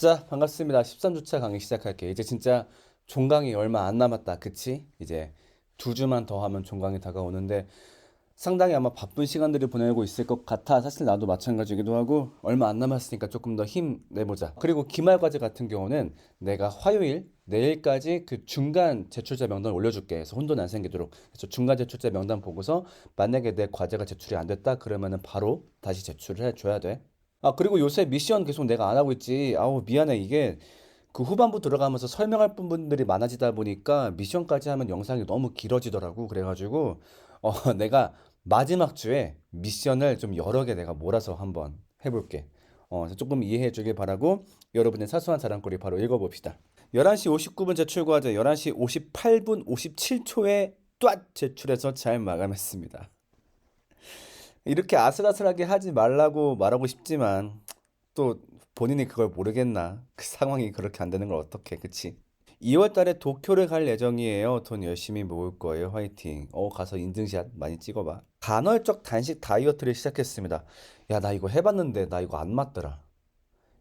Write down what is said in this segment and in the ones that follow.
자, 반갑습니다. 13주차 강의 시작할게. 이제 진짜 종강이 얼마 안 남았다. 그치? 이제 2주만 더 하면 종강이 다가오는데 상당히 아마 바쁜 시간들을 보내고 있을 것 같아. 사실 나도 마찬가지기도 하고 얼마 안 남았으니까 조금 더 힘내보자. 그리고 기말 과제 같은 경우는 내가 화요일 내일까지 그 중간 제출자 명단 올려줄게. 그래서 혼돈 안 생기도록. 그래서 중간 제출자 명단 보고서 만약에 내 과제가 제출이 안 됐다 그러면은 바로 다시 제출을 해줘야 돼. 아, 그리고 요새 미션 계속 내가 안 하고 있지. 아우, 미안해. 이게 그 후반부 들어가면서 설명할 부분들이 많아지다 보니까 미션까지 하면 영상이 너무 길어지더라고. 그래가지고, 내가 마지막 주에 미션을 좀 여러 개 내가 몰아서 한번 해볼게. 그래서 조금 이해해 주길 바라고 여러분의 사소한 자랑거리 바로 읽어봅시다. 11시 59분 제출 과제 11시 58분 57초에 뚜앗 제출해서 잘 마감했습니다. 이렇게 아슬아슬하게 하지 말라고 말하고 싶지만 또 본인이 그걸 모르겠나? 그 상황이 그렇게 안 되는 걸 어떡해, 그치? 2월 달에 도쿄를 갈 예정이에요. 돈 열심히 모을 거예요. 화이팅. 가서 인증샷 많이 찍어봐. 간헐적 단식 다이어트를 시작했습니다. 야, 나 이거 해봤는데 나 이거 안 맞더라.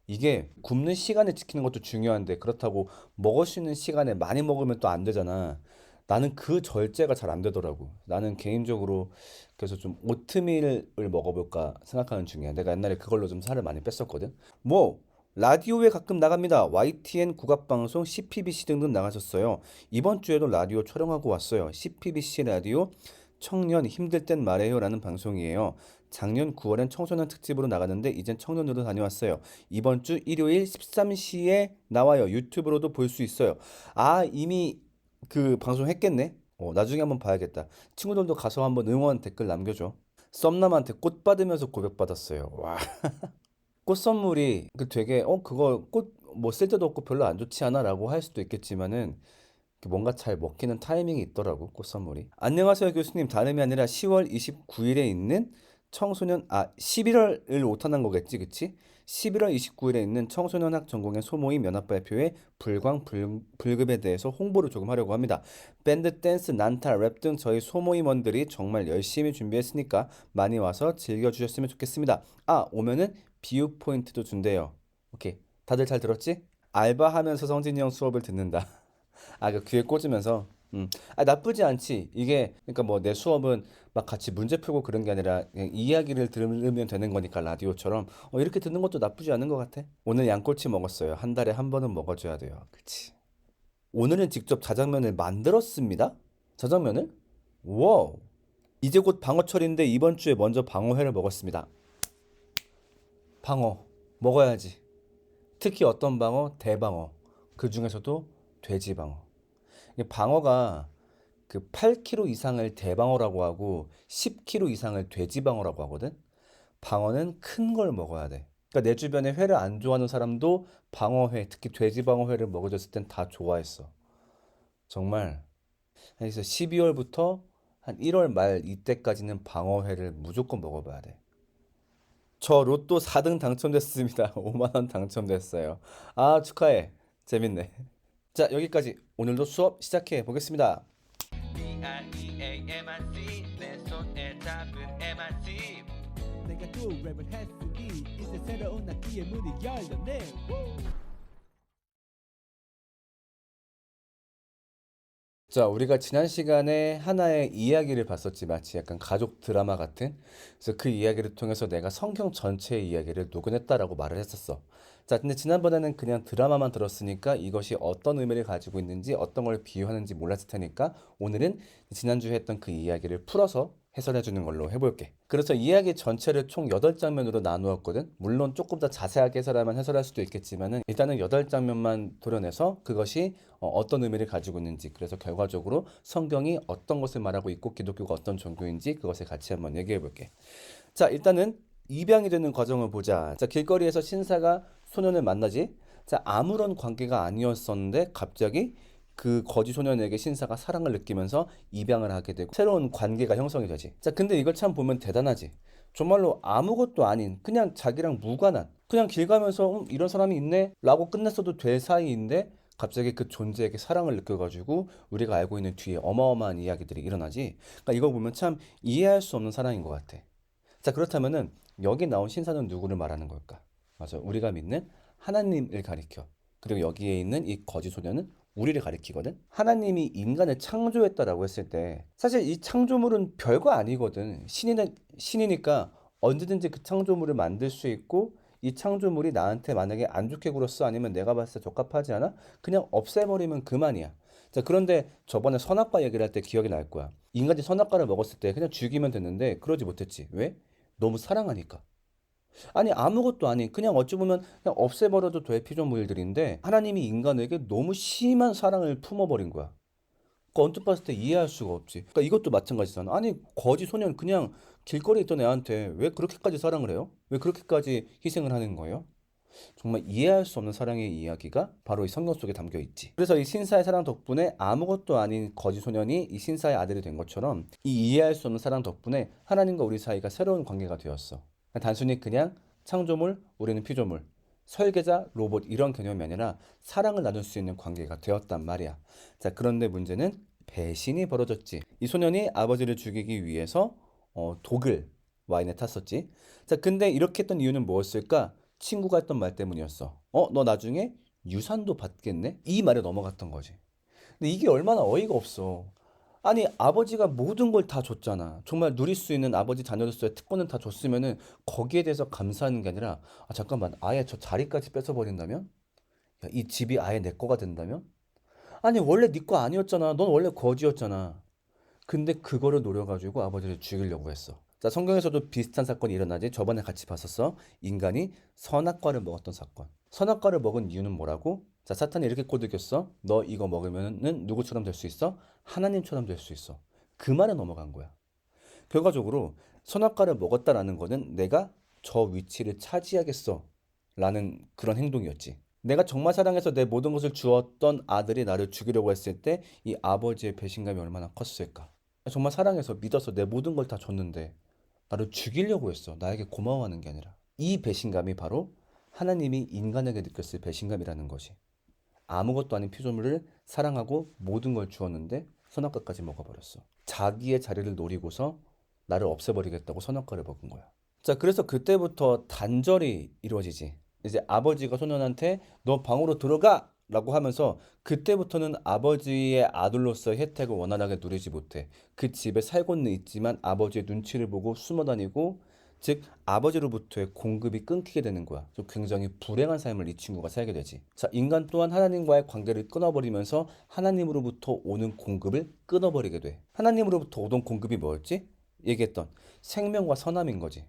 이게 굶는 시간을 지키는 것도 중요한데 그렇다고 먹을 수 있는 시간에 많이 먹으면 또 안 되잖아. 나는 그 절제가 잘 안 되더라고. 나는 개인적으로 그래서 좀 오트밀을 먹어볼까 생각하는 중이야. 내가 옛날에 그걸로 좀 살을 많이 뺐었거든. 뭐 라디오에 가끔 나갑니다. YTN 국악방송, CPBC 등등 나가셨어요. 이번 주에도 라디오 촬영하고 왔어요. CPBC 라디오 청년 힘들 땐 말해요라는 방송이에요. 작년 9월엔 청소년 특집으로 나갔는데 이젠 청년으로 다녀왔어요. 이번 주 일요일 13시에 나와요. 유튜브로도 볼 수 있어요. 아, 이미 그 방송 했겠네? 나중에 한번 봐야겠다. 친구들도 가서 한번 응원 댓글 남겨줘. 썸남한테 꽃 받으면서 고백받았어요. 와. 꽃 선물이 그 되게 그거 꽃 뭐 쓸 데도 없고 별로 안 좋지 않아? 라고 할 수도 있겠지만은 뭔가 잘 먹히는 타이밍이 있더라고 꽃 선물이. 안녕하세요 교수님. 다름이 아니라 10월 29일에 있는 11월을 오타난 거겠지, 그치? 11월 29일에 있는 청소년학 전공의 소모임 연합 발표회 불급에 대해서 홍보를 조금 하려고 합니다. 밴드, 댄스, 난타, 랩 등 저희 소모임원들이 정말 열심히 준비했으니까 많이 와서 즐겨주셨으면 좋겠습니다. 아, 오면은 비유 포인트도 준대요. 오케이, 다들 잘 들었지? 알바하면서 성진이 형 수업을 듣는다. 아, 그 귀에 꽂으면서. 나쁘지 않지. 이게, 그러니까 뭐 내 수업은 막 같이 문제 풀고 그런 게 아니라 그냥 이야기를 들으면 되는 거니까 라디오처럼. 이렇게 듣는 것도 나쁘지 않은 것 같아. 오늘 양꼬치 먹었어요. 한 달에 한 번은 먹어줘야 돼요. 그치. 오늘은 직접 자장면을 만들었습니다. 자장면을? 와우. 이제 곧 방어철인데 이번 주에 먼저 방어회를 먹었습니다. 방어. 먹어야지. 특히 어떤 방어? 대방어. 그 중에서도 돼지방어. 이게 방어가 그 8kg 이상을 대방어라고 하고 10kg 이상을 돼지방어라고 하거든. 방어는 큰 걸 먹어야 돼. 그러니까 내 주변에 회를 안 좋아하는 사람도 방어회, 특히 돼지방어회를 먹어줬을 땐 다 좋아했어. 정말. 그래서 12월부터 한 1월 말 이때까지는 방어회를 무조건 먹어봐야 돼. 저 로또 4등 당첨됐습니다. 5만 원 당첨됐어요. 아, 축하해. 재밌네. 자, 여기까지 오늘도 수업 시작해 보겠습니다. B-R-E-A-M-I-C 내 손에 잡은 M-I-C 내가 또 랩을 했으니 이제 새로운 학기의 문이 열렸네. 자, 우리가 지난 시간에 하나의 이야기를 봤었지. 마치 약간 가족 드라마 같은. 그래서 그 이야기를 통해서 내가 성경 전체의 이야기를 녹음했다라고 말을 했었어. 자, 근데 지난번에는 그냥 드라마만 들었으니까 이것이 어떤 의미를 가지고 있는지 어떤 걸 비유하는지 몰랐을 테니까 오늘은 지난주에 했던 그 이야기를 풀어서 해설해 주는 걸로 해볼게. 그래서 이야기 전체를 총 8장면으로 나누었거든. 물론 조금 더 자세하게 해설하면 해설할 수도 있겠지만은 일단은 8장면만 도려내서 그것이 어떤 의미를 가지고 있는지, 그래서 결과적으로 성경이 어떤 것을 말하고 있고 기독교가 어떤 종교인지 그것을 같이 한번 얘기해 볼게. 자, 일단은 입양이 되는 과정을 보자. 자, 길거리에서 신사가 소년을 만나지. 자, 아무런 관계가 아니었었는데 갑자기 그 거지 소년에게 신사가 사랑을 느끼면서 입양을 하게 되고 새로운 관계가 형성이 되지. 자, 근데 이걸 참 보면 대단하지. 정말로 아무것도 아닌 그냥 자기랑 무관한 그냥 길 가면서 이런 사람이 있네 라고 끝냈어도 될 사이인데 갑자기 그 존재에게 사랑을 느껴가지고 우리가 알고 있는 뒤에 어마어마한 이야기들이 일어나지. 그러니까 이거 보면 참 이해할 수 없는 사랑인 것 같아. 자, 그렇다면은 여기 나온 신사는 누구를 말하는 걸까? 맞아, 우리가 믿는 하나님을 가리켜. 그리고 여기에 있는 이 거지 소녀는 우리를 가리키거든. 하나님이 인간을 창조했다라고 했을 때 사실 이 창조물은 별거 아니거든. 신이니까 언제든지 그 창조물을 만들 수 있고 이 창조물이 나한테 만약에 안 좋게 굴었어 아니면 내가 봤을 때 적합하지 않아? 그냥 없애버리면 그만이야. 자, 그런데 저번에 선악과 얘기를 할 때 기억이 날 거야. 인간이 선악과를 먹었을 때 그냥 죽이면 됐는데 그러지 못했지. 왜? 너무 사랑하니까. 아니 아무것도 아닌 그냥 어찌 보면 그냥 없애버려도 될 피조물들인데 하나님이 인간에게 너무 심한 사랑을 품어버린 거야. 그 언뜻 봤을 때 이해할 수가 없지. 그러니까 이것도 마찬가지잖아. 아니 거지 소년 그냥 길거리에 있던 애한테 왜 그렇게까지 사랑을 해요? 왜 그렇게까지 희생을 하는 거예요? 정말 이해할 수 없는 사랑의 이야기가 바로 이 성경 속에 담겨 있지. 그래서 이 신사의 사랑 덕분에 아무것도 아닌 거지 소년이 이 신사의 아들이 된 것처럼 이 이해할 수 없는 사랑 덕분에 하나님과 우리 사이가 새로운 관계가 되었어. 단순히 그냥 창조물, 우리는 피조물, 설계자, 로봇 이런 개념이 아니라 사랑을 나눌 수 있는 관계가 되었단 말이야. 자, 그런데 문제는 배신이 벌어졌지. 이 소년이 아버지를 죽이기 위해서 독을 와인에 탔었지. 자, 근데 이렇게 했던 이유는 뭐였을까? 친구가 했던 말 때문이었어. 너 나중에 유산도 받겠네? 이 말에 넘어갔던 거지. 근데 이게 얼마나 어이가 없어. 아니, 아버지가 모든 걸 다 줬잖아. 정말 누릴 수 있는 아버지 자녀로서의 특권은 다 줬으면은 거기에 대해서 감사하는 게 아니라, 아, 잠깐만, 아예 저 자리까지 뺏어버린다면? 야, 이 집이 아예 내 거가 된다면? 아니, 원래 네 거 아니었잖아. 넌 원래 거지였잖아. 근데 그거를 노려가지고 아버지를 죽이려고 했어. 자, 성경에서도 비슷한 사건이 일어나지. 저번에 같이 봤었어. 인간이 선악과를 먹었던 사건. 선악과를 먹은 이유는 뭐라고? 자, 사탄이 이렇게 꼬드겼어. 너 이거 먹으면은 누구처럼 될 수 있어? 하나님처럼 될 수 있어. 그 말에 넘어간 거야. 결과적으로 선악과를 먹었다라는 거는 내가 저 위치를 차지하겠어. 라는 그런 행동이었지. 내가 정말 사랑해서 내 모든 것을 주었던 아들이 나를 죽이려고 했을 때 이 아버지의 배신감이 얼마나 컸을까? 정말 사랑해서 믿어서 내 모든 걸 다 줬는데 나를 죽이려고 했어. 나에게 고마워하는 게 아니라. 이 배신감이 바로 하나님이 인간에게 느꼈을 배신감이라는 것이. 아무것도 아닌 피조물을 사랑하고 모든 걸 주었는데 선악과까지 먹어버렸어. 자기의 자리를 노리고서 나를 없애버리겠다고 선악과를 먹은 거야. 자, 그래서 그때부터 단절이 이루어지지. 이제 아버지가 소년한테 너 방으로 들어가! 라고 하면서 그때부터는 아버지의 아들로서의 혜택을 원활하게 누리지 못해. 그 집에 살고는 있지만 아버지의 눈치를 보고 숨어 다니고 즉 아버지로부터의 공급이 끊기게 되는 거야. 좀 굉장히 불행한 삶을 이 친구가 살게 되지. 자, 인간 또한 하나님과의 관계를 끊어버리면서 하나님으로부터 오는 공급을 끊어버리게 돼. 하나님으로부터 오던 공급이 뭐였지? 얘기했던 생명과 선함인 거지.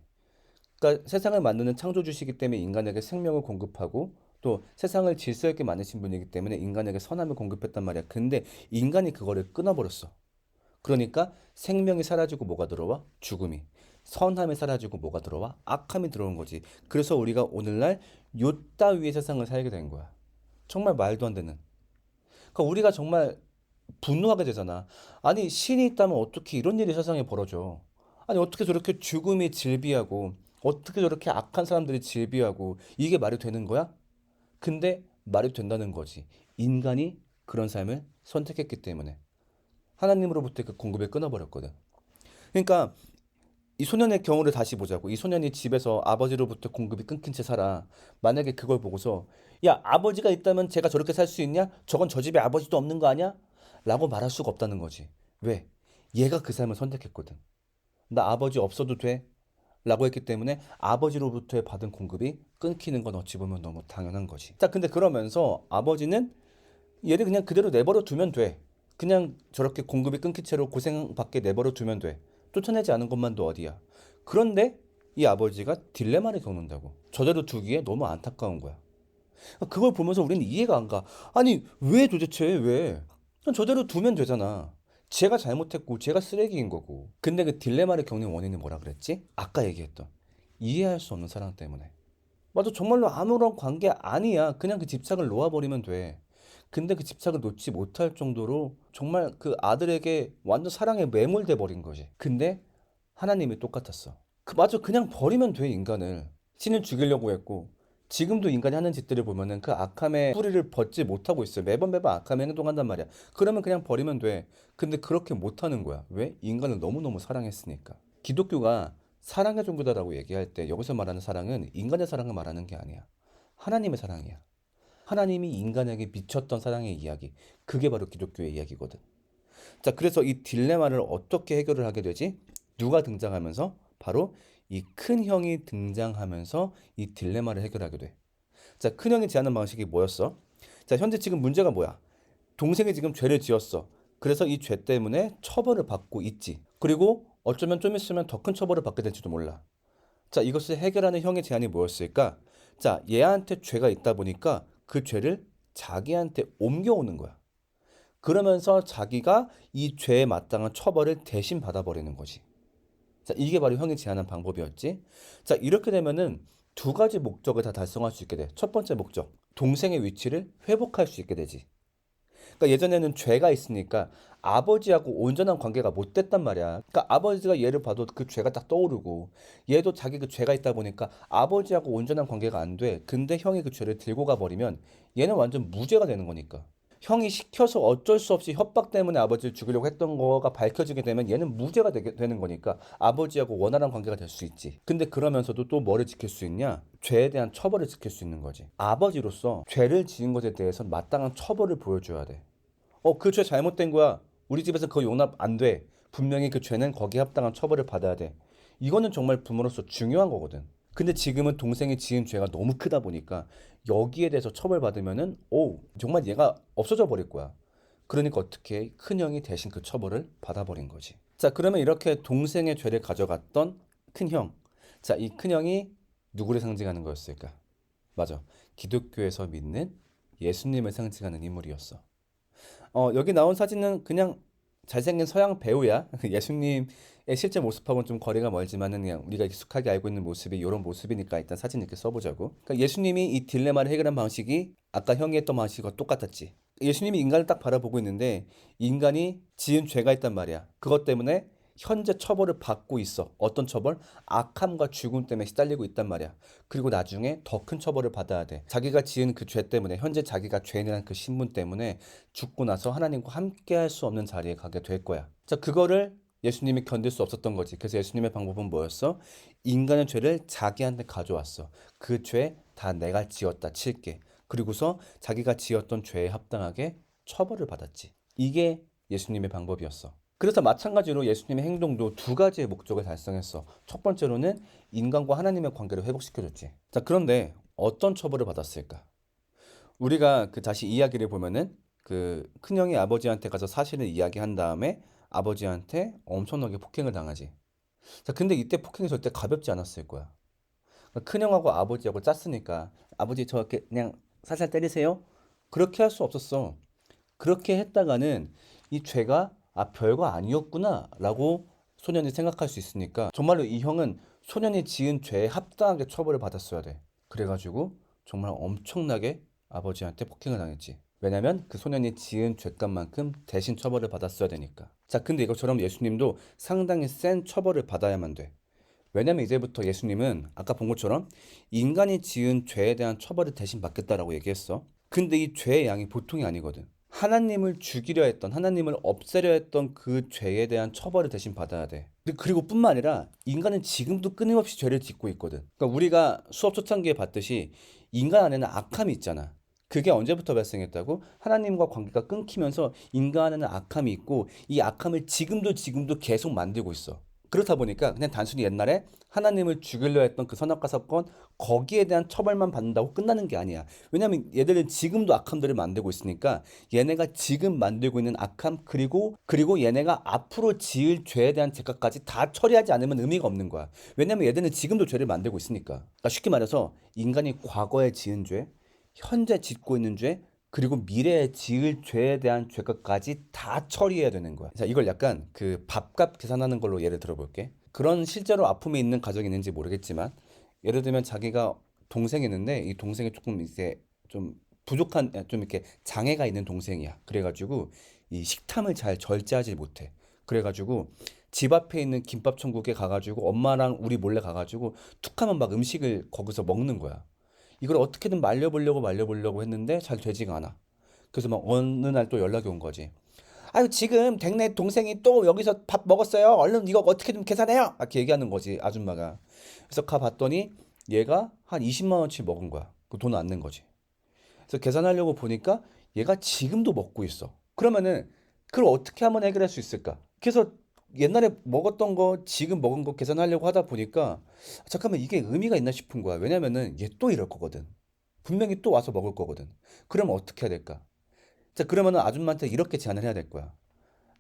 그러니까 세상을 만드는 창조주시기 때문에 인간에게 생명을 공급하고 또 세상을 질서 있게 만드신 분이기 때문에 인간에게 선함을 공급했단 말이야. 근데 인간이 그거를 끊어버렸어. 그러니까 생명이 사라지고 뭐가 들어와? 죽음이. 선함이 사라지고 뭐가 들어와? 악함이 들어온 거지. 그래서 우리가 오늘날 요따위의 세상을 살게 된 거야. 정말 말도 안 되는. 그러니까 우리가 정말 분노하게 되잖아. 아니, 신이 있다면 어떻게 이런 일이 세상에 벌어져? 아니, 어떻게 저렇게 죽음이 질비하고, 어떻게 저렇게 악한 사람들이 질비하고, 이게 말이 되는 거야? 근데 말이 된다는 거지. 인간이 그런 삶을 선택했기 때문에. 하나님으로부터 그 공급을 끊어버렸거든. 그러니까 이 소년의 경우를 다시 보자고. 이 소년이 집에서 아버지로부터 공급이 끊긴 채 살아. 만약에 그걸 보고서 야, 아버지가 있다면 제가 저렇게 살 수 있냐? 저건 저 집에 아버지도 없는 거 아니야? 라고 말할 수가 없다는 거지. 왜? 얘가 그 삶을 선택했거든. 나 아버지 없어도 돼? 라고 했기 때문에 아버지로부터의 받은 공급이 끊기는 건 어찌 보면 너무 당연한 거지. 자, 근데 그러면서 아버지는 얘를 그냥 그대로 내버려 두면 돼. 그냥 저렇게 공급이 끊긴 채로 고생받게 내버려 두면 돼. 쫓아내지 않은 것만도 어디야. 그런데 이 아버지가 딜레마를 겪는다고. 저대로 두기에 너무 안타까운 거야. 그걸 보면서 우리는 이해가 안 가. 아니, 왜 도대체 왜? 그냥 저대로 두면 되잖아. 제가 잘못했고 제가 쓰레기인 거고. 근데 그 딜레마를 겪는 원인이 뭐라 그랬지? 아까 얘기했던 이해할 수 없는 사랑 때문에. 맞아, 정말로 아무런 관계 아니야. 그냥 그 집착을 놓아버리면 돼. 근데 그 집착을 놓지 못할 정도로 정말 그 아들에게 완전 사랑에 매몰돼 버린 거지. 근데 하나님이 똑같았어. 맞아, 그냥 버리면 돼, 인간을. 신을 죽이려고 했고 지금도 인간이 하는 짓들을 보면은 그 악함의 뿌리를 벗지 못하고 있어요. 매번 악함에 행동한단 말이야. 그러면 그냥 버리면 돼. 근데 그렇게 못하는 거야. 왜? 인간을 너무너무 사랑했으니까. 기독교가 사랑의 종교다라고 얘기할 때 여기서 말하는 사랑은 인간의 사랑을 말하는 게 아니야. 하나님의 사랑이야. 하나님이 인간에게 미쳤던 사랑의 이야기. 그게 바로 기독교의 이야기거든. 자, 그래서 이 딜레마를 어떻게 해결을 하게 되지? 누가 등장하면서? 바로 이 큰 형이 등장하면서 이 딜레마를 해결하게 돼. 자, 큰 형이 제안한 방식이 뭐였어? 자, 현재 지금 문제가 뭐야? 동생이 지금 죄를 지었어. 그래서 이 죄 때문에 처벌을 받고 있지. 그리고 어쩌면 좀 있으면 더 큰 처벌을 받게 될지도 몰라. 자, 이것을 해결하는 형의 제안이 뭐였을까? 자, 얘한테 죄가 있다 보니까 그 죄를 자기한테 옮겨오는 거야. 그러면서 자기가 이 죄에 마땅한 처벌을 대신 받아버리는 거지. 자, 이게 바로 형이 제안한 방법이었지. 자, 이렇게 되면은 두 가지 목적을 다 달성할 수 있게 돼. 첫 번째 목적, 동생의 위치를 회복할 수 있게 되지. 그러니까 예전에는 죄가 있으니까 아버지하고 온전한 관계가 못 됐단 말이야. 그러니까 아버지가 얘를 봐도 그 죄가 딱 떠오르고 얘도 자기 그 죄가 있다 보니까 아버지하고 온전한 관계가 안 돼. 근데 형이 그 죄를 들고 가버리면 얘는 완전 무죄가 되는 거니까. 형이 시켜서 어쩔 수 없이 협박 때문에 아버지를 죽이려고 했던 거가 밝혀지게 되면 얘는 무죄가 되는 거니까 아버지하고 원활한 관계가 될 수 있지. 근데 그러면서도 또 뭐를 지킬 수 있냐? 죄에 대한 처벌을 지킬 수 있는 거지. 아버지로서 죄를 지은 것에 대해서 마땅한 처벌을 보여줘야 돼. 그 죄 잘못된 거야. 우리 집에서 그거 용납 안 돼. 분명히 그 죄는 거기에 합당한 처벌을 받아야 돼. 이거는 정말 부모로서 중요한 거거든. 근데 지금은 동생이 지은 죄가 너무 크다 보니까 여기에 대해서 처벌받으면은 정말 얘가 없어져 버릴 거야. 그러니까 어떻게 큰형이 대신 그 처벌을 받아버린 거지. 자, 그러면 이렇게 동생의 죄를 가져갔던 큰형. 자, 이 큰형이 누구를 상징하는 거였을까? 맞아. 기독교에서 믿는 예수님을 상징하는 인물이었어. 여기 나온 사진은 그냥 잘생긴 서양 배우야. 예수님의 실제 모습하고는 좀 거리가 멀지만은 그냥 우리가 익숙하게 알고 있는 모습이 이런 모습이니까 일단 사진 이렇게 써보자고. 그러니까 예수님이 이 딜레마를 해결한 방식이 아까 형이 했던 방식과 똑같았지. 예수님이 인간을 딱 바라보고 있는데 인간이 지은 죄가 있단 말이야. 그것 때문에 현재 처벌을 받고 있어. 어떤 처벌? 악함과 죽음 때문에 시달리고 있단 말이야. 그리고 나중에 더 큰 처벌을 받아야 돼. 자기가 지은 그 죄 때문에, 현재 자기가 죄인이라는 그 신분 때문에 죽고 나서 하나님과 함께 할 수 없는 자리에 가게 될 거야. 자, 그거를 예수님이 견딜 수 없었던 거지. 그래서 예수님의 방법은 뭐였어? 인간의 죄를 자기한테 가져왔어. 그 죄 다 내가 지었다 칠게. 그리고서 자기가 지었던 죄에 합당하게 처벌을 받았지. 이게 예수님의 방법이었어. 그래서 마찬가지로 예수님의 행동도 두 가지의 목적을 달성했어. 첫 번째로는 인간과 하나님의 관계를 회복시켜줬지. 자, 그런데 어떤 처벌을 받았을까? 우리가 그 다시 이야기를 보면은 그 큰형이 아버지한테 가서 사실을 이야기한 다음에 아버지한테 엄청나게 폭행을 당하지. 자, 근데 이때 폭행이 절대 가볍지 않았을 거야. 그러니까 큰형하고 아버지하고 짰으니까 아버지 저 이렇게 그냥 살살 때리세요? 그렇게 할 수 없었어. 그렇게 했다가는 이 죄가 별거 아니었구나 라고 소년이 생각할 수 있으니까 정말로 이 형은 소년이 지은 죄에 합당하게 처벌을 받았어야 돼. 그래가지고 정말 엄청나게 아버지한테 폭행을 당했지. 왜냐면 그 소년이 지은 죄값만큼 대신 처벌을 받았어야 되니까. 자, 근데 이것처럼 예수님도 상당히 센 처벌을 받아야만 돼. 왜냐면 이제부터 예수님은 아까 본 것처럼 인간이 지은 죄에 대한 처벌을 대신 받겠다라고 얘기했어. 근데 이 죄의 양이 보통이 아니거든. 하나님을 죽이려 했던, 하나님을 없애려 했던 그 죄에 대한 처벌을 대신 받아야 돼. 그리고 뿐만 아니라 인간은 지금도 끊임없이 죄를 짓고 있거든. 그러니까 우리가 수업 초창기에 봤듯이 인간 안에는 악함이 있잖아. 그게 언제부터 발생했다고? 하나님과 관계가 끊기면서 인간 안에는 악함이 있고 이 악함을 지금도 계속 만들고 있어. 그렇다 보니까 그냥 단순히 옛날에 하나님을 죽이려 했던 그 선악과 사건 거기에 대한 처벌만 받는다고 끝나는 게 아니야. 왜냐면 얘들은 지금도 악함들을 만들고 있으니까 얘네가 지금 만들고 있는 악함 그리고 얘네가 앞으로 지을 죄에 대한 죄값까지 다 처리하지 않으면 의미가 없는 거야. 왜냐면 얘들은 지금도 죄를 만들고 있으니까. 그러니까 쉽게 말해서 인간이 과거에 지은 죄, 현재 짓고 있는 죄, 그리고 미래에 지을 죄에 대한 죄값까지 다 처리해야 되는 거야. 자, 이걸 약간 그 밥값 계산하는 걸로 예를 들어볼게. 그런 실제로 아픔이 있는 가정이 있는지 모르겠지만, 예를 들면 자기가 동생이 있는데 이 동생이 조금 이제 좀 부족한, 좀 이렇게 장애가 있는 동생이야. 그래가지고 이 식탐을 잘 절제하지 못해. 그래가지고 집 앞에 있는 김밥 천국에 가가지고 엄마랑 우리 몰래 가가지고 툭하면 막 음식을 거기서 먹는 거야. 이걸 어떻게든 말려보려고 했는데 잘 되지가 않아. 그래서 막 어느 날 또 연락이 온 거지. 아유, 지금 댁내 동생이 또 여기서 밥 먹었어요. 얼른 이거 어떻게든 계산해요. 이렇게 얘기하는 거지, 아줌마가. 그래서 가봤더니 얘가 한 20만 원치 먹은 거야. 그 돈 안 낸 거지. 그래서 계산하려고 보니까 얘가 지금도 먹고 있어. 그러면은 그걸 어떻게 하면 해결할 수 있을까? 그래서 옛날에 먹었던 거, 지금 먹은 거 계산하려고 하다 보니까 잠깐만 이게 의미가 있나 싶은 거야. 왜냐면은 얘 또 이럴 거거든. 분명히 또 와서 먹을 거거든. 그러면 어떻게 해야 될까? 자, 그러면은 아줌마한테 이렇게 제안을 해야 될 거야.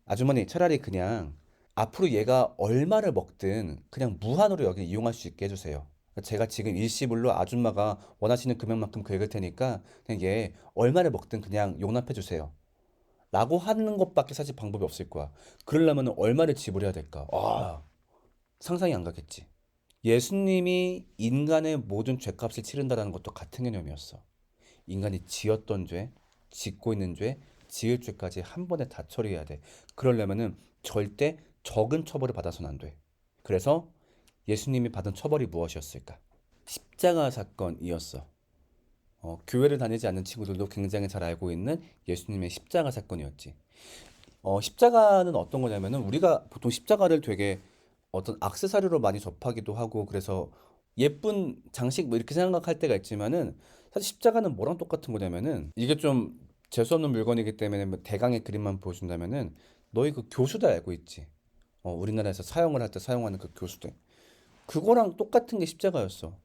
아주머니, 차라리 그냥 앞으로 얘가 얼마를 먹든 그냥 무한으로 여기 이용할 수 있게 해주세요. 제가 지금 일시불로 아줌마가 원하시는 금액만큼 긁을 테니까 그냥 얘 얼마를 먹든 그냥 용납해 주세요. 라고 하는 것밖에 사실 방법이 없을 거야. 그러려면 얼마를 지불해야 될까? 상상이 안 가겠지. 예수님이 인간의 모든 죄값을 치른다는 것도 같은 개념이었어. 인간이 지었던 죄, 짓고 있는 죄, 지을 죄까지 한 번에 다 처리해야 돼. 그러려면은 절대 적은 처벌을 받아서는 안 돼. 그래서 예수님이 받은 처벌이 무엇이었을까? 십자가 사건이었어. 교회를 다니지 않는 친구들도 굉장히 잘 알고 있는 예수님의 십자가 사건이었지. 십자가는 어떤 거냐면은 우리가 보통 십자가를 되게 어떤 액세서리로 많이 접하기도 하고 그래서 예쁜 장식 뭐 이렇게 생각할 때가 있지만은 사실 십자가는 뭐랑 똑같은 거냐면은 이게 좀 재수없는 물건이기 때문에 뭐 대강의 그림만 보여준다면은 너희 그 교수대 알고 있지? 우리나라에서 사용을 할 때 사용하는 그 교수대. 그거랑 똑같은 게 십자가였어.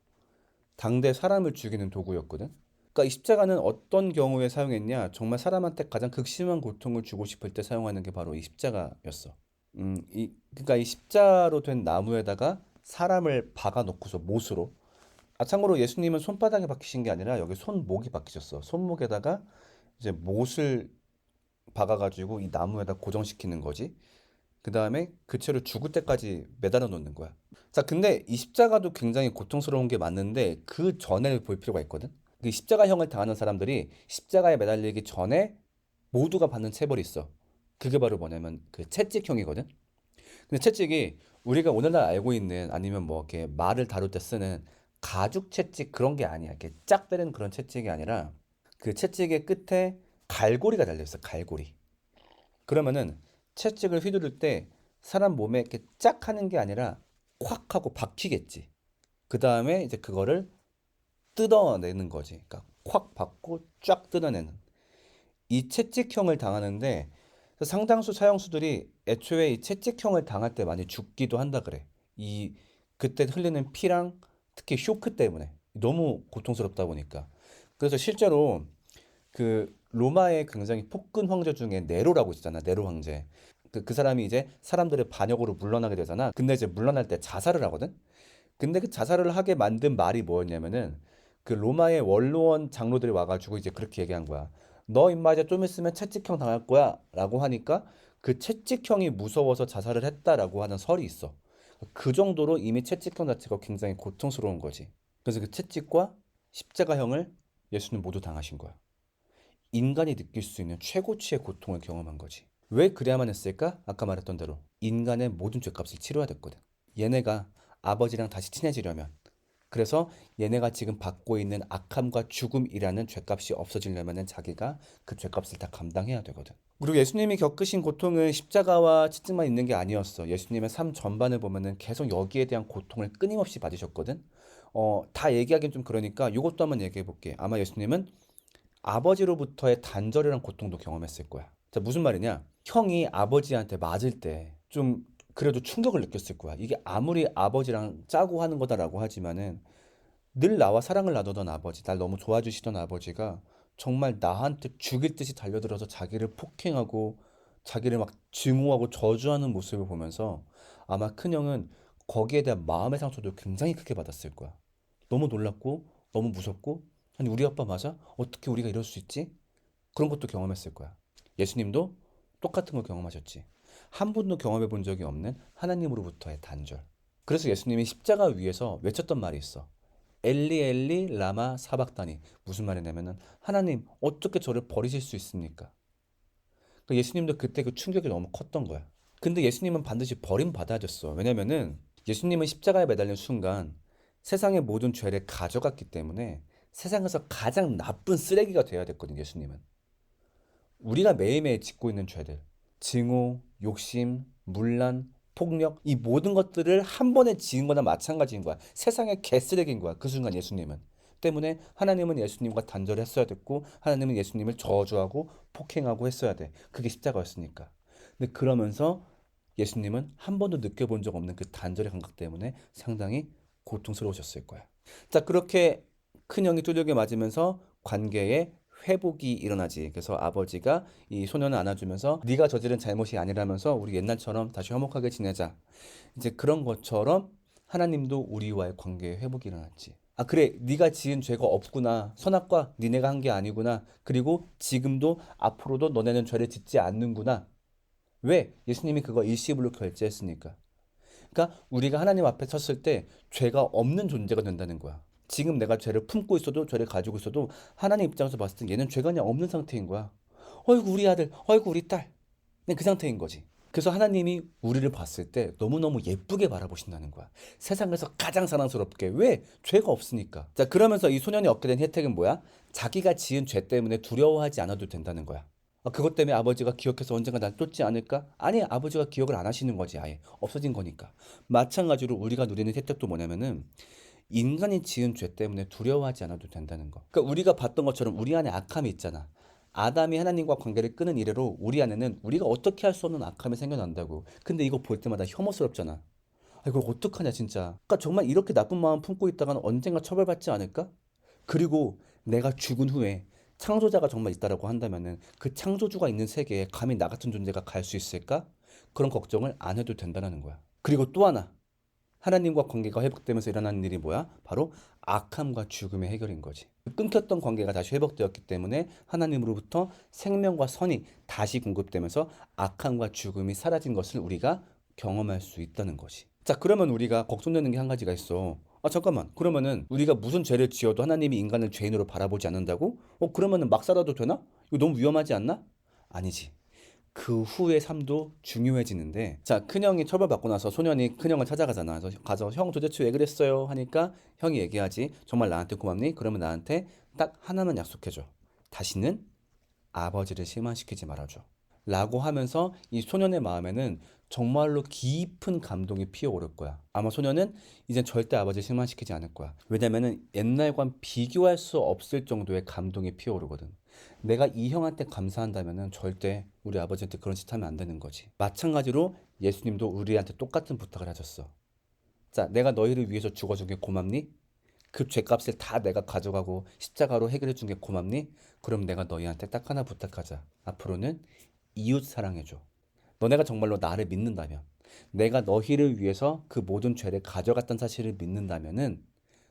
당대 사람을 죽이는 도구였거든. 그러니까 이 십자가는 어떤 경우에 사용했냐? 정말 사람한테 가장 극심한 고통을 주고 싶을 때 사용하는 게 바로 이 십자가였어. 그러니까 이 십자로 된 나무에다가 사람을 박아 놓고서 못으로. 참고로 예수님은 손바닥에 박히신 게 아니라 여기 손목이 박히셨어. 손목에다가 이제 못을 박아가지고 이 나무에다 고정시키는 거지. 그 다음에 그 채로 죽을 때까지 매달아 놓는 거야. 자, 근데 이 십자가도 굉장히 고통스러운 게 맞는데 그 전에 볼 필요가 있거든. 그 십자가형을 당하는 사람들이 십자가에 매달리기 전에 모두가 받는 체벌이 있어. 그게 바로 뭐냐면 그 채찍형이거든. 근데 채찍이 우리가 오늘날 알고 있는 아니면 뭐 이렇게 말을 다룰 때 쓰는 가죽 채찍 그런 게 아니야. 이렇게 짝 때리는 그런 채찍이 아니라 그 채찍의 끝에 갈고리가 달려 있어. 갈고리. 그러면은 채찍을 휘두를 때 사람 몸에 이렇게 짝 하는 게 아니라 콱 하고 박히겠지. 그 다음에 이제 그거를 뜯어내는 거지. 그러니까 콱 박고 쫙 뜯어내는. 이 채찍형을 당하는데 상당수 사형수들이 애초에 이 채찍형을 당할 때 많이 죽기도 한다 그래. 이 그때 흘리는 피랑 특히 쇼크 때문에 너무 고통스럽다 보니까. 그래서 실제로 그 로마의 굉장히 폭군 황제 중에 네로라고 있잖아. 네로 황제. 그 사람이 이제 사람들의 반역으로 물러나게 되잖아. 근데 이제 물러날 때 자살을 하거든. 근데 그 자살을 하게 만든 말이 뭐였냐면은 그 로마의 원로원 장로들이 와가지고 이제 그렇게 얘기한 거야. 너 임마 이제 좀 있으면 채찍형 당할 거야라고 하니까 그 채찍형이 무서워서 자살을 했다라고 하는 설이 있어. 그 정도로 이미 채찍형 자체가 굉장히 고통스러운 거지. 그래서 그 채찍과 십자가형을 예수님 모두 당하신 거야. 인간이 느낄 수 있는 최고치의 고통을 경험한 거지. 왜 그래야만 했을까? 아까 말했던 대로 인간의 모든 죄값을 치러야 됐거든. 얘네가 아버지랑 다시 친해지려면 그래서 얘네가 지금 받고 있는 악함과 죽음이라는 죄값이 없어지려면 자기가 그 죄값을 다 감당해야 되거든. 그리고 예수님이 겪으신 고통은 십자가와 채찍만 있는 게 아니었어. 예수님의 삶 전반을 보면은 계속 여기에 대한 고통을 끊임없이 받으셨거든. 다 얘기하기는 좀 그러니까 이것도 한번 얘기해 볼게. 아마 예수님은 아버지로부터의 단절이란 고통도 경험했을 거야. 자, 무슨 말이냐? 형이 아버지한테 맞을 때 좀 그래도 충격을 느꼈을 거야. 이게 아무리 아버지랑 짜고 하는 거다라고 하지만은 늘 나와 사랑을 나누던 아버지, 날 너무 좋아주시던 아버지가 정말 나한테 죽일 듯이 달려들어서 자기를 폭행하고 자기를 막 증오하고 저주하는 모습을 보면서 아마 큰형은 거기에 대한 마음의 상처도 굉장히 크게 받았을 거야. 너무 놀랐고, 너무 무섭고, 아니, 우리 아빠 맞아? 어떻게 우리가 이럴 수 있지? 그런 것도 경험했을 거야. 예수님도 똑같은 걸 경험하셨지. 한 번도 경험해 본 적이 없는 하나님으로부터의 단절. 그래서 예수님이 십자가 위에서 외쳤던 말이 있어. 엘리 엘리 라마 사박다니. 무슨 말이냐면은 하나님 어떻게 저를 버리실 수 있습니까? 그 예수님도 그때 그 충격이 너무 컸던 거야. 근데 예수님은 반드시 버림받아야겠어. 왜냐면은 예수님은 십자가에 매달린 순간 세상의 모든 죄를 가져갔기 때문에 세상에서 가장 나쁜 쓰레기가 되어야 됐거든, 예수님은. 우리가 매일매일 짓고 있는 죄들, 증오, 욕심, 문란, 폭력, 이 모든 것들을 한 번에 지은 거나 마찬가지인 거야. 세상의 개쓰레기인 거야. 그 순간 예수님은. 때문에 하나님은 예수님과 단절을 했어야 됐고 하나님은 예수님을 저주하고 폭행하고 했어야 돼. 그게 십자가였으니까. 근데 그러면서 예수님은 한 번도 느껴본 적 없는 그 단절의 감각 때문에 상당히 고통스러우셨을 거야. 자, 그렇게 큰형이 두들겨 맞으면서 관계에 회복이 일어나지. 그래서 아버지가 이 소년을 안아주면서 네가 저지른 잘못이 아니라면서 우리 옛날처럼 다시 화목하게 지내자. 이제 그런 것처럼 하나님도 우리와의 관계에 회복이 일어났지. 아, 그래, 네가 지은 죄가 없구나. 선악과 니네가 한 게 아니구나. 그리고 지금도 앞으로도 너네는 죄를 짓지 않는구나. 왜? 예수님이 그거 일시불로 결제했으니까. 그러니까 우리가 하나님 앞에 섰을 때 죄가 없는 존재가 된다는 거야. 지금 내가 죄를 품고 있어도 죄를 가지고 있어도 하나님 입장에서 봤을 때 얘는 죄가 그냥 없는 상태인 거야. 어이구 우리 아들, 어이구 우리 딸. 그냥 그 상태인 거지. 그래서 하나님이 우리를 봤을 때 너무너무 예쁘게 바라보신다는 거야. 세상에서 가장 사랑스럽게. 왜? 죄가 없으니까. 자, 그러면서 이 소년이 얻게 된 혜택은 뭐야? 자기가 지은 죄 때문에 두려워하지 않아도 된다는 거야. 아, 그것 때문에 아버지가 기억해서 언젠가 날 쫓지 않을까? 아니, 아버지가 기억을 안 하시는 거지. 아예 없어진 거니까. 마찬가지로 우리가 누리는 혜택도 뭐냐면은 인간이 지은 죄 때문에 두려워하지 않아도 된다는 거. 그러니까 우리가 봤던 것처럼 우리 안에 악함이 있잖아. 아담이 하나님과 관계를 끊은 이래로 우리 안에는 우리가 어떻게 할 수 없는 악함이 생겨난다고. 근데 이거 볼 때마다 혐오스럽잖아. 아, 이걸 어떡하냐 진짜. 그러니까 정말 이렇게 나쁜 마음 품고 있다가는 언젠가 처벌받지 않을까? 그리고 내가 죽은 후에 창조자가 정말 있다라고 한다면은 그 창조주가 있는 세계에 감히 나 같은 존재가 갈 수 있을까? 그런 걱정을 안 해도 된다는 거야. 그리고 또 하나. 하나님과 관계가 회복되면서 일어나는 일이 뭐야? 바로 악함과 죽음의 해결인 거지. 끊겼던 관계가 다시 회복되었기 때문에 하나님으로부터 생명과 선이 다시 공급되면서 악함과 죽음이 사라진 것을 우리가 경험할 수 있다는 거지. 자, 그러면 우리가 걱정되는 게 한 가지가 있어. 아, 잠깐만. 그러면은 우리가 무슨 죄를 지어도 하나님이 인간을 죄인으로 바라보지 않는다고? 그러면은 막 살아도 되나? 이거 너무 위험하지 않나? 아니지. 그 후의 삶도 중요해지는데, 자, 큰형이 처벌받고 나서 소년이 큰형을 찾아가잖아. 그래서 가서 형 도대체 왜 그랬어요? 하니까 형이 얘기하지. 정말 나한테 고맙니? 그러면 나한테 딱 하나만 약속해줘. 다시는 아버지를 실망시키지 말아줘. 라고 하면서 이 소년의 마음에는 정말로 깊은 감동이 피어오를 거야. 아마 소년은 이제 절대 아버지를 실망시키지 않을 거야. 왜냐면은 옛날과는 비교할 수 없을 정도의 감동이 피어오르거든. 내가 이 형한테 감사한다면은 절대 우리 아버지한테 그런 짓 하면 안 되는 거지. 마찬가지로 예수님도 우리한테 똑같은 부탁을 하셨어. 자, 내가 너희를 위해서 죽어준 게 고맙니? 그 죄값을 다 내가 가져가고 십자가로 해결해 준 게 고맙니? 그럼 내가 너희한테 딱 하나 부탁하자. 앞으로는 이웃 사랑해줘. 너네가 정말로 나를 믿는다면, 내가 너희를 위해서 그 모든 죄를 가져갔다는 사실을 믿는다면은,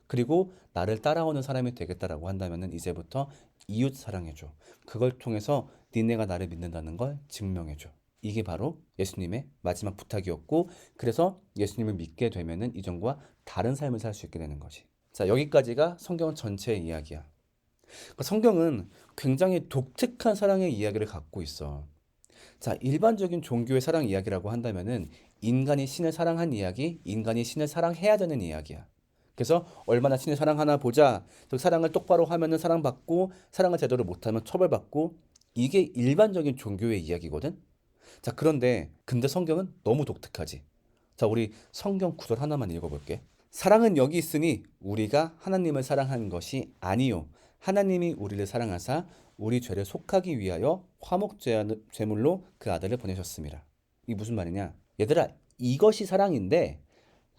그리고 나를 따라오는 사람이 되겠다라고 한다면은 이제부터 이웃 사랑해줘. 그걸 통해서 니네가 나를 믿는다는 걸 증명해줘. 이게 바로 예수님의 마지막 부탁이었고, 그래서 예수님을 믿게 되면은 이전과 다른 삶을 살 수 있게 되는 거지. 자, 여기까지가 성경 전체의 이야기야. 그러니까 성경은 굉장히 독특한 사랑의 이야기를 갖고 있어. 자, 일반적인 종교의 사랑 이야기라고 한다면은 인간이 신을 사랑한 이야기, 인간이 신을 사랑해야 되는 이야기야. 그래서 얼마나 신을 사랑하나 보자. 그 사랑을 똑바로 하면은 사랑받고, 사랑을 제대로 못하면 처벌받고, 이게 일반적인 종교의 이야기거든. 자, 근데 성경은 너무 독특하지. 자, 우리 성경 구절 하나만 읽어볼게. 사랑은 여기 있으니 우리가 하나님을 사랑한 것이 아니요 하나님이 우리를 사랑하사 우리 죄를 속하기 위하여 화목제물로 그 아들을 보내셨습니다. 이게 무슨 말이냐? 얘들아, 이것이 사랑인데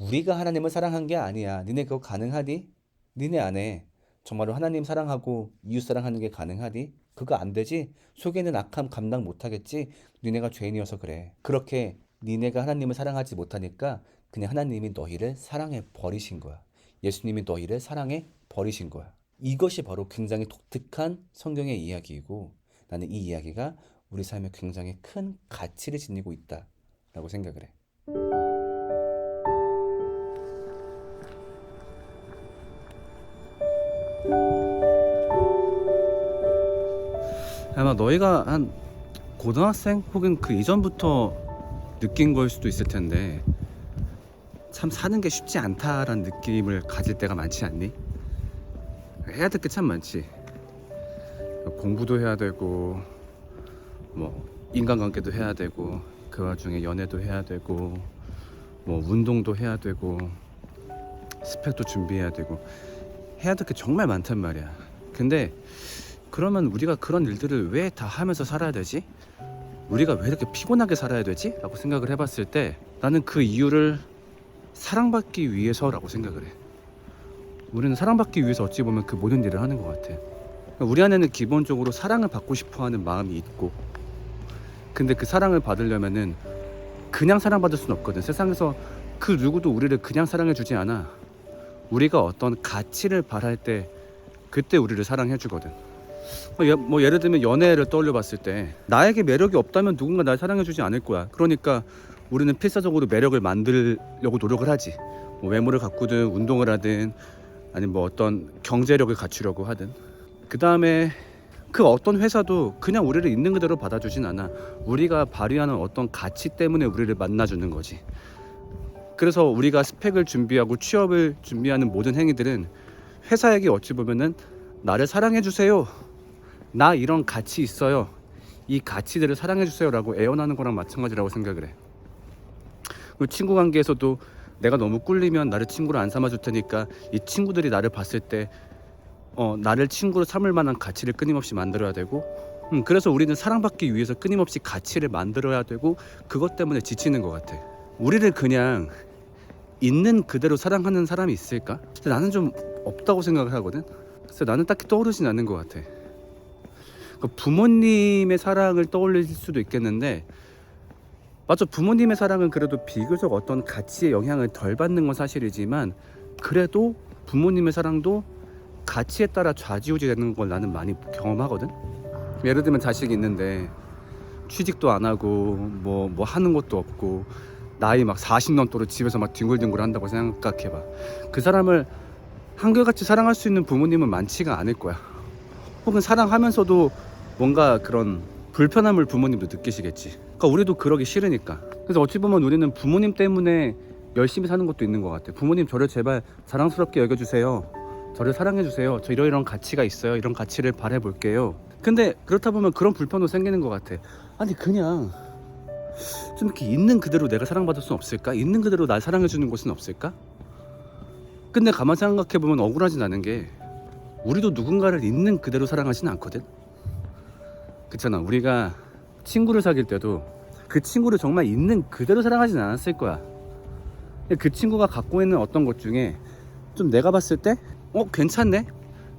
우리가 하나님을 사랑한 게 아니야. 니네 그거 가능하디? 니네 안에 정말로 하나님 사랑하고 이웃 사랑하는 게 가능하디? 그거 안 되지? 속에는 악함 감당 못하겠지? 니네가 죄인이어서 그래. 그렇게 니네가 하나님을 사랑하지 못하니까 그냥 하나님이 너희를 사랑해 버리신 거야. 예수님이 너희를 사랑해 버리신 거야. 이것이 바로 굉장히 독특한 성경의 이야기이고 나는 이 이야기가 우리 삶에 굉장히 큰 가치를 지니고 있다라고 생각을 해. 아마 너희가 한 고등학생 혹은 그 이전부터 느낀 걸 수도 있을 텐데 참 사는 게 쉽지 않다라는 느낌을 가질 때가 많지 않니? 해야 될 게 참 많지. 공부도 해야 되고 뭐 인간관계도 해야 되고 그 와중에 연애도 해야 되고 뭐 운동도 해야 되고 스펙도 준비해야 되고 해야 될 게 정말 많단 말이야. 근데 그러면 우리가 그런 일들을 왜 다 하면서 살아야 되지? 우리가 왜 이렇게 피곤하게 살아야 되지? 라고 생각을 해봤을 때 나는 그 이유를 사랑받기 위해서라고 생각을 해. 우리는 사랑받기 위해서 어찌 보면 그 모든 일을 하는 것 같아. 우리 안에는 기본적으로 사랑을 받고 싶어하는 마음이 있고, 근데 그 사랑을 받으려면은 그냥 사랑받을 수는 없거든. 세상에서 그 누구도 우리를 그냥 사랑해주지 않아. 우리가 어떤 가치를 바랄 때 그때 우리를 사랑해주거든. 뭐 예를 들면 연애를 떠올려 봤을 때 나에게 매력이 없다면 누군가 날 사랑해주지 않을 거야. 그러니까 우리는 필사적으로 매력을 만들려고 노력을 하지. 뭐 외모를 가꾸든 운동을 하든 아니면 뭐 어떤 경제력을 갖추려고 하든. 그 다음에 그 어떤 회사도 그냥 우리를 있는 그대로 받아주진 않아. 우리가 발휘하는 어떤 가치 때문에 우리를 만나주는 거지. 그래서 우리가 스펙을 준비하고 취업을 준비하는 모든 행위들은 회사에게 어찌 보면은 나를 사랑해주세요, 나 이런 가치 있어요, 이 가치들을 사랑해주세요 라고 애원하는 거랑 마찬가지라고 생각을 해. 그리고 친구 관계에서도 내가 너무 꿀리면 나를 친구로 안 삼아줄 테니까 이 친구들이 나를 봤을 때 나를 친구로 삼을 만한 가치를 끊임없이 만들어야 되고, 그래서 우리는 사랑받기 위해서 끊임없이 가치를 만들어야 되고, 그것 때문에 지치는 것 같아. 우리를 그냥 있는 그대로 사랑하는 사람이 있을까? 근데 나는 좀 없다고 생각을 하거든. 그래서 나는 딱히 떠오르진 않는 것 같아. 부모님의 사랑을 떠올릴 수도 있겠는데, 맞아, 부모님의 사랑은 그래도 비교적 어떤 가치의 영향을 덜 받는 건 사실이지만, 그래도 부모님의 사랑도 가치에 따라 좌지우지 되는 걸 나는 많이 경험하거든. 예를 들면 자식이 있는데 취직도 안 하고 뭐 하는 것도 없고 나이 막 40 넘도록 집에서 막 뒹굴뒹굴 한다고 생각해봐. 그 사람을 한결같이 사랑할 수 있는 부모님은 많지가 않을 거야. 혹은 사랑하면서도 뭔가 그런 불편함을 부모님도 느끼시겠지. 그러니까 우리도 그러기 싫으니까. 그래서 어찌 보면 우리는 부모님 때문에 열심히 사는 것도 있는 것 같아. 부모님, 저를 제발 사랑스럽게 여겨주세요, 저를 사랑해주세요, 저 이런 가치가 있어요, 이런 가치를 바라볼게요. 근데 그렇다 보면 그런 불편도 생기는 것 같아. 아니 그냥 좀 이렇게 있는 그대로 내가 사랑받을 수는 없을까? 있는 그대로 날 사랑해주는 곳은 없을까? 근데 가만 생각해보면 억울하진 않은 게, 우리도 누군가를 있는 그대로 사랑하진 않거든. 그렇잖아. 우리가 친구를 사귈 때도 그 친구를 정말 있는 그대로 사랑하진 않았을 거야. 그 친구가 갖고 있는 어떤 것 중에 좀 내가 봤을 때 괜찮네,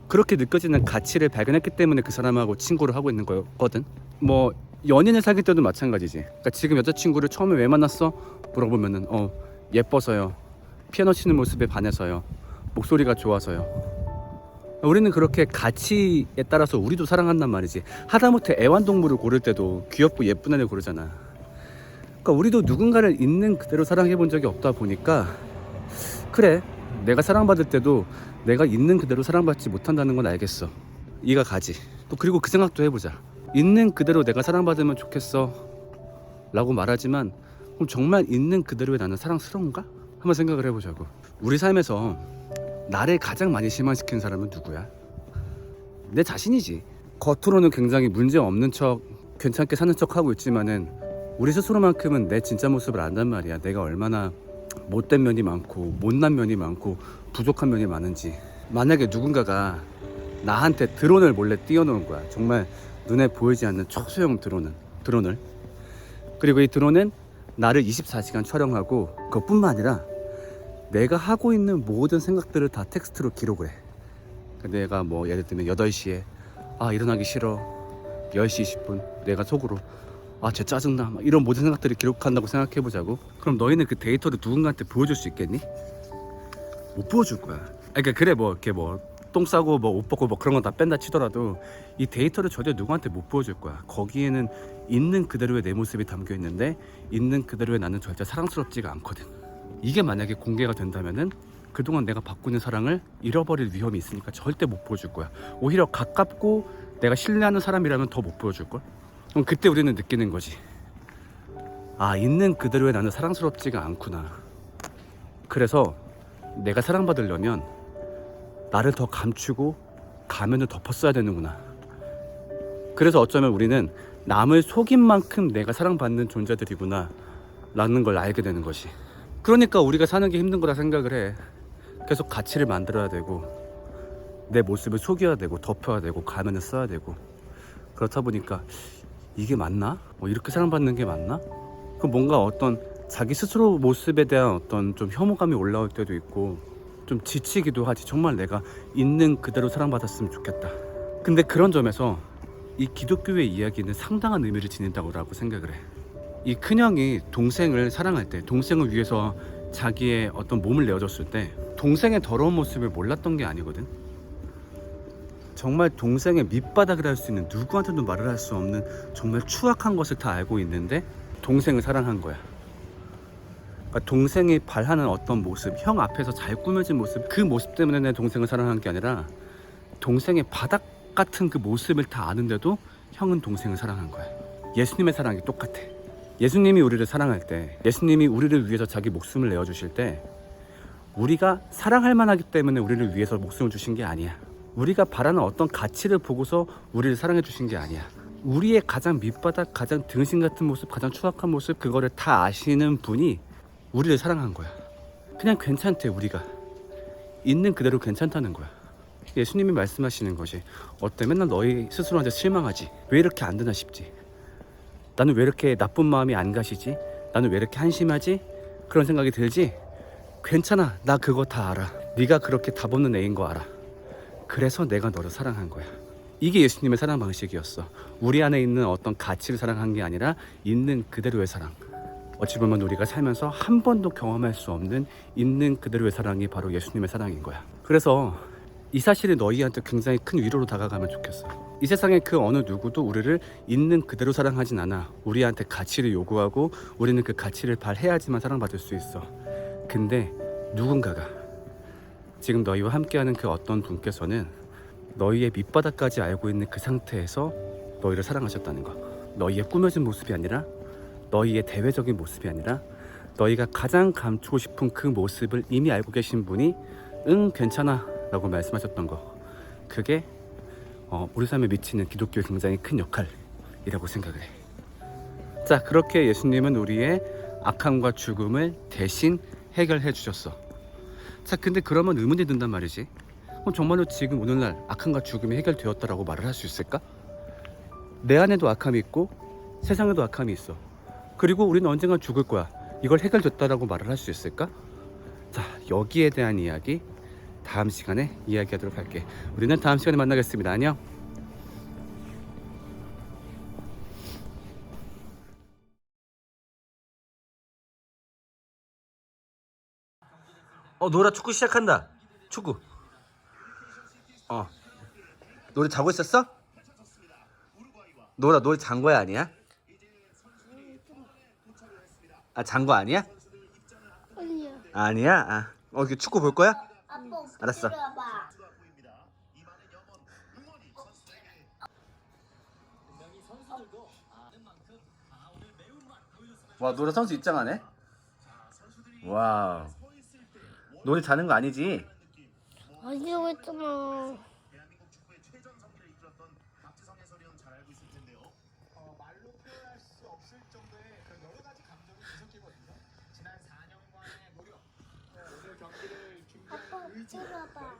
그렇게 느껴지는 가치를 발견했기 때문에 그 사람하고 친구를 하고 있는 거거든. 뭐 연인을 사귈 때도 마찬가지지. 그러니까 지금 여자친구를 처음에 왜 만났어? 물어보면은 예뻐서요, 피아노 치는 모습에 반해서요, 목소리가 좋아서요. 우리는 그렇게 가치에 따라서 우리도 사랑한단 말이지. 하다못해 애완동물을 고를 때도 귀엽고 예쁜 애를 고르잖아. 그러니까 우리도 누군가를 있는 그대로 사랑해 본 적이 없다 보니까, 그래, 내가 사랑받을 때도 내가 있는 그대로 사랑받지 못한다는 건 알겠어, 이해가 가지. 또 그리고 그 생각도 해보자. 있는 그대로 내가 사랑받으면 좋겠어 라고 말하지만, 그럼 정말 있는 그대로의 나는 사랑스러운가? 한번 생각을 해보자고. 우리 삶에서 나를 가장 많이 실망시키는 사람은 누구야? 내 자신이지. 겉으로는 굉장히 문제 없는 척, 괜찮게 사는 척 하고 있지만은 우리 스스로만큼은 내 진짜 모습을 안단 말이야. 내가 얼마나 못된 면이 많고 못난 면이 많고 부족한 면이 많은지. 만약에 누군가가 나한테 드론을 몰래 띄워놓은 거야. 정말 눈에 보이지 않는 초소형 드론을. 그리고 이 드론은 나를 24시간 촬영하고, 그것뿐만 아니라 내가 하고 있는 모든 생각들을 다 텍스트로 기록을 해. 내가 뭐 예를 들면 8시에 일어나기 싫어, 10시 20분 내가 속으로 쟤 짜증나, 이런 모든 생각들을 기록한다고 생각해보자고. 그럼 너희는 그 데이터를 누군가한테 보여줄 수 있겠니? 못 보여줄 거야. 그러니까 그래, 뭐 이렇게 뭐 똥 싸고 뭐 옷 벗고 뭐 그런 건 다 뺀다 치더라도 이 데이터를 절대 누구한테 못 보여줄 거야. 거기에는 있는 그대로의 내 모습이 담겨 있는데, 있는 그대로의 나는 절대 사랑스럽지가 않거든. 이게 만약에 공개가 된다면은 그동안 내가 받고 있는 사랑을 잃어버릴 위험이 있으니까 절대 못 보여줄 거야. 오히려 가깝고 내가 신뢰하는 사람이라면 더 못 보여줄 걸. 그럼 그때 우리는 느끼는 거지. 있는 그대로의 나는 사랑스럽지가 않구나. 그래서 내가 사랑받으려면 나를 더 감추고 가면을 덮었어야 되는구나. 그래서 어쩌면 우리는 남을 속인 만큼 내가 사랑받는 존재들이구나 라는 걸 알게 되는 것이. 그러니까 우리가 사는 게 힘든 거라 생각을 해. 계속 가치를 만들어야 되고, 내 모습을 속여야 되고 덮여야 되고 가면을 써야 되고, 그렇다 보니까 이게 맞나? 이렇게 사랑받는 게 맞나? 그 뭔가 어떤 자기 스스로 모습에 대한 어떤 좀 혐오감이 올라올 때도 있고 좀 지치기도 하지. 정말 내가 있는 그대로 사랑받았으면 좋겠다. 근데 그런 점에서 이 기독교의 이야기는 상당한 의미를 지닌다고 생각을 해. 이 큰형이 동생을 사랑할 때, 동생을 위해서 자기의 어떤 몸을 내어줬을 때 동생의 더러운 모습을 몰랐던 게 아니거든. 정말 동생의 밑바닥을 할 수 있는, 누구한테도 말을 할 수 없는 정말 추악한 것을 다 알고 있는데 동생을 사랑한 거야. 그러니까 동생이 발하는 어떤 모습, 형 앞에서 잘 꾸며진 모습, 그 모습 때문에 내 동생을 사랑한 게 아니라 동생의 바닥 같은 그 모습을 다 아는데도 형은 동생을 사랑한 거야. 예수님의 사랑이 똑같아. 예수님이 우리를 사랑할 때, 예수님이 우리를 위해서 자기 목숨을 내어주실 때 우리가 사랑할 만하기 때문에 우리를 위해서 목숨을 주신 게 아니야. 우리가 바라는 어떤 가치를 보고서 우리를 사랑해 주신 게 아니야. 우리의 가장 밑바닥, 가장 등신 같은 모습, 가장 추악한 모습, 그거를 다 아시는 분이 우리를 사랑한 거야. 그냥 괜찮대. 우리가 있는 그대로 괜찮다는 거야. 예수님이 말씀하시는 것이, 어때 맨날 너희 스스로한테 실망하지? 왜 이렇게 안 되나 싶지? 나는 왜 이렇게 나쁜 마음이 안 가시지? 나는 왜 이렇게 한심하지? 그런 생각이 들지? 괜찮아. 나 그거 다 알아. 네가 그렇게 답 없는 애인 거 알아. 그래서 내가 너를 사랑한 거야. 이게 예수님의 사랑 방식이었어. 우리 안에 있는 어떤 가치를 사랑한 게 아니라 있는 그대로의 사랑. 어찌 보면 우리가 살면서 한 번도 경험할 수 없는 있는 그대로의 사랑이 바로 예수님의 사랑인 거야. 그래서 이 사실이 너희한테 굉장히 큰 위로로 다가가면 좋겠어. 이 세상에 그 어느 누구도 우리를 있는 그대로 사랑하진 않아. 우리한테 가치를 요구하고 우리는 그 가치를 발해야지만 사랑받을 수 있어. 근데 누군가가, 지금 너희와 함께하는 그 어떤 분께서는 너희의 밑바닥까지 알고 있는 그 상태에서 너희를 사랑하셨다는 거. 너희의 꾸며진 모습이 아니라, 너희의 대외적인 모습이 아니라 너희가 가장 감추고 싶은 그 모습을 이미 알고 계신 분이 응 괜찮아 라고 말씀하셨던 거. 그게 우리 삶에 미치는 기독교의 굉장히 큰 역할이라고 생각을 해. 자, 그렇게 예수님은 우리의 악함과 죽음을 대신 해결해 주셨어. 자, 근데 그러면 의문이 든단 말이지. 정말로 지금 오늘날 악함과 죽음이 해결되었다라고 말을 할 수 있을까? 내 안에도 악함이 있고 세상에도 악함이 있어. 그리고 우리는 언젠가 죽을 거야. 이걸 해결됐다라고 말을 할 수 있을까? 자, 여기에 대한 이야기 다음 시간에 이야기하도록 할게. 우리는 다음 시간에 만나겠습니다. 안녕. 노라 축구 시작한다. 축구. 노래 자고 있었어? 노라 노래 잔 거야 아니야? 잔 거 아니야? 아니야. 아니야? 이거 축구 볼 거야? 아빠 알았어. 봐. 와, 노라 선수 입장하네? 와우. 노래 자는 거 아니지? 아니라고 했잖아. 아빠 들어봐.